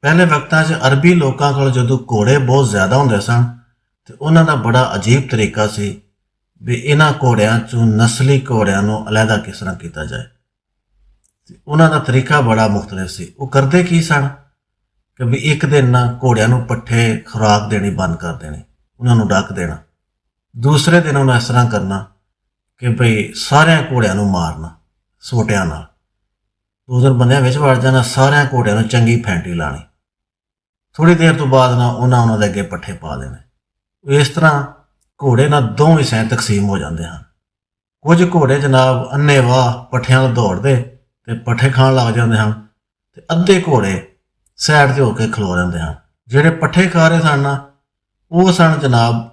ਪਹਿਲੇ ਵਕਤਾਂ 'ਚ ਅਰਬੀ ਲੋਕਾਂ ਕੋਲ ਜਦੋਂ ਘੋੜੇ ਬਹੁਤ ਜ਼ਿਆਦਾ ਹੁੰਦੇ ਸਨ ਤੇ ਉਹਨਾਂ ਦਾ ਬੜਾ ਅਜੀਬ ਤਰੀਕਾ ਸੀ ਵੀ ਇਹਨਾਂ ਘੋੜਿਆਂ 'ਚੋਂ ਨਸਲੀ ਘੋੜਿਆਂ ਨੂੰ ਅਲੱਗਾ ਕਿਸ ਤਰ੍ਹਾਂ ਕੀਤਾ ਜਾਏ। ਤੇ ਉਹਨਾਂ ਦਾ ਤਰੀਕਾ ਬੜਾ ਮੁਖਤਲਿਫ ਸੀ। ਉਹ ਕਰਦੇ ਕੀ ਸਨ ਕਿ ਵੀ ਇੱਕ ਦਿਨ ਨਾ ਘੋੜਿਆਂ ਨੂੰ ਪੱਠੇ ਖੁਰਾਕ ਦੇਣੀ ਬੰਦ ਕਰ ਦੇਣੀ, ਉਹਨਾਂ ਨੂੰ ਡੱਕ ਦੇਣਾ। ਦੂਸਰੇ ਦਿਨ ਉਹਨਾਂ ਇਸ ਤਰ੍ਹਾਂ ਕਰਨਾ ਕਿ ਭਈ ਸਾਰਿਆਂ ਘੋੜਿਆਂ ਨੂੰ ਮਾਰਨਾ ਸੋਟਿਆਂ ਨਾਲ। 2 ਦਿਨ ਬੰਦਿਆਂ ਵਿੱਚ ਵੜ ਜਾਣਾ, ਸਾਰਿਆਂ ਘੋੜਿਆਂ ਨੂੰ ਚੰਗੀ ਫੈਂਟੀ ਲਾਣੀ। ਥੋੜ੍ਹੀ ਦੇਰ ਤੋਂ ਬਾਅਦ ਨਾ ਉਹਨਾਂ ਦੇ ਅੱਗੇ ਪੱਠੇ ਪਾ ਦੇਣੇ। ਇਸ ਤਰ੍ਹਾਂ ਘੋੜੇ ਨਾਲ 2 ਹਿੱਸਿਆਂ ਤਕਸੀਮ ਹੋ ਜਾਂਦੇ ਹਨ। ਕੁਝ ਘੋੜੇ ਜਨਾਬ ਅੰਨ੍ਹੇਵਾਹ ਪੱਠਿਆਂ ਨੂੰ ਦੌੜਦੇ ਤੇ ਪੱਠੇ ਖਾਣ ਲੱਗ ਜਾਂਦੇ ਹਨ, ਤੇ ਅੱਧੇ ਘੋੜੇ ਸਾਈਡ 'ਤੇ ਹੋ ਕੇ ਖਲੋ ਰਹਿੰਦੇ ਹਨ। ਜਿਹੜੇ ਪੱਠੇ ਖਾ ਰਹੇ ਸਨ ਨਾ, ਉਹ ਸਨ ਜਨਾਬ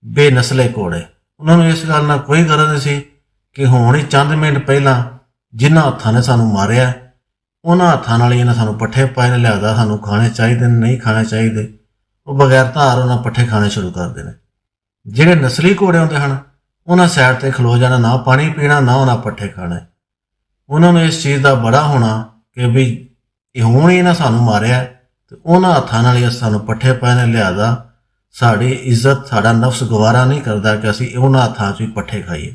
ਬੇਨਸਲੇ ਘੋੜੇ। ਉਹਨਾਂ ਨੂੰ ਇਸ ਗੱਲ ਨਾਲ ਕੋਈ ਗਰਜ ਨਹੀਂ ਸੀ ਕਿ ਹੁਣ ਹੀ ਚੰਦ ਮਿੰਟ ਪਹਿਲਾਂ ਜਿਨ੍ਹਾਂ ਹੱਥਾਂ ਨੇ ਸਾਨੂੰ ਮਾਰਿਆ, ਉਹਨਾਂ ਹੱਥਾਂ ਨਾਲ ਹੀ ਇਹਨਾਂ ਸਾਨੂੰ ਪੱਠੇ ਪਾਏ ਨੇ, ਲਿਆਦਾ ਸਾਨੂੰ ਖਾਣੇ ਚਾਹੀਦੇ ਨੇ, ਨਹੀਂ ਖਾਣੇ ਚਾਹੀਦੇ। ਉਹ ਬਗੈਰ ਧਾਰ ਉਹਨਾਂ ਪੱਠੇ ਖਾਣੇ ਸ਼ੁਰੂ ਕਰਦੇ ਨੇ। ਜਿਹੜੇ ਨਸਲੀ ਘੋੜੇ ਹੁੰਦੇ ਹਨ, ਉਹਨਾਂ ਸਾਈਡ 'ਤੇ ਖਲੋ ਜਾਣਾ, ਨਾ ਪਾਣੀ ਪੀਣਾ, ਨਾ ਉਹਨਾਂ ਪੱਠੇ ਖਾਣੇ। ਉਹਨਾਂ ਨੂੰ ਇਸ ਚੀਜ਼ ਦਾ ਬੜਾ ਹੋਣਾ ਕਿ ਵੀ ਇਹ ਹੁਣ ਹੀ ਇਹਨਾਂ ਸਾਨੂੰ ਮਾਰਿਆ ਤੇ ਉਹਨਾਂ ਹੱਥਾਂ ਨਾਲ ਹੀ ਸਾਨੂੰ ਪੱਠੇ ਪਾਏ ਨੇ, ਲਿਆਦਾ ਸਾਡੀ ਇੱਜ਼ਤ, ਸਾਡਾ ਨਫਸ ਗਵਾਰਾ ਨਹੀਂ ਕਰਦਾ ਕਿ ਅਸੀਂ ਉਹਨਾਂ ਹੱਥਾਂ 'ਚ ਵੀ ਪੱਠੇ ਖਾਈਏ।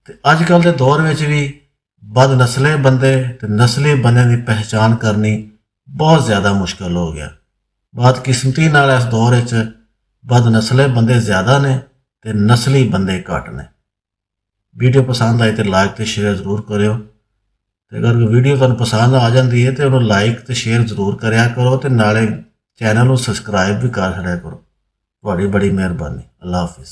ਤੇ ਅੱਜ ਕੱਲ੍ਹ ਦੇ ਦੌਰ ਵਿੱਚ ਵੀ ਬਦਨਸਲੇ ਬੰਦੇ ਤੇ ਨਸਲੀ ਬੰਦਿਆਂ ਦੀ ਪਹਿਚਾਣ ਕਰਨੀ ਬਹੁਤ ਜ਼ਿਆਦਾ ਮੁਸ਼ਕਲ ਹੋ ਗਿਆ। ਬਦਕਿਸਮਤੀ ਨਾਲ ਇਸ ਦੌਰ ਵਿੱਚ ਬਦਨਸਲੇ ਬੰਦੇ ਜ਼ਿਆਦਾ ਨੇ ਤੇ ਨਸਲੀ ਬੰਦੇ ਘੱਟ ਨੇ। ਵੀਡੀਓ ਪਸੰਦ ਆਈ ਤੇ ਲਾਈਕ ਤੇ ਸ਼ੇਅਰ ਜ਼ਰੂਰ ਕਰਿਓ। ਤੇ ਅਗਰ ਵੀਡੀਓ ਤੁਹਾਨੂੰ ਪਸੰਦ ਆ ਜਾਂਦੀ ਹੈ ਤੇ ਉਹਨੂੰ ਲਾਈਕ ਤੇ ਸ਼ੇਅਰ ਜ਼ਰੂਰ ਕਰਿਆ ਕਰੋ, ਤੇ ਨਾਲੇ ਚੈਨਲ ਨੂੰ ਸਬਸਕ੍ਰਾਈਬ ਵੀ ਕਰ ਛੱਡਿਆ ਕਰੋ। ਤੁਹਾਡੀ ਬੜੀ ਮਿਹਰਬਾਨੀ। ਅੱਲਾ ਹਾਫਿਜ਼।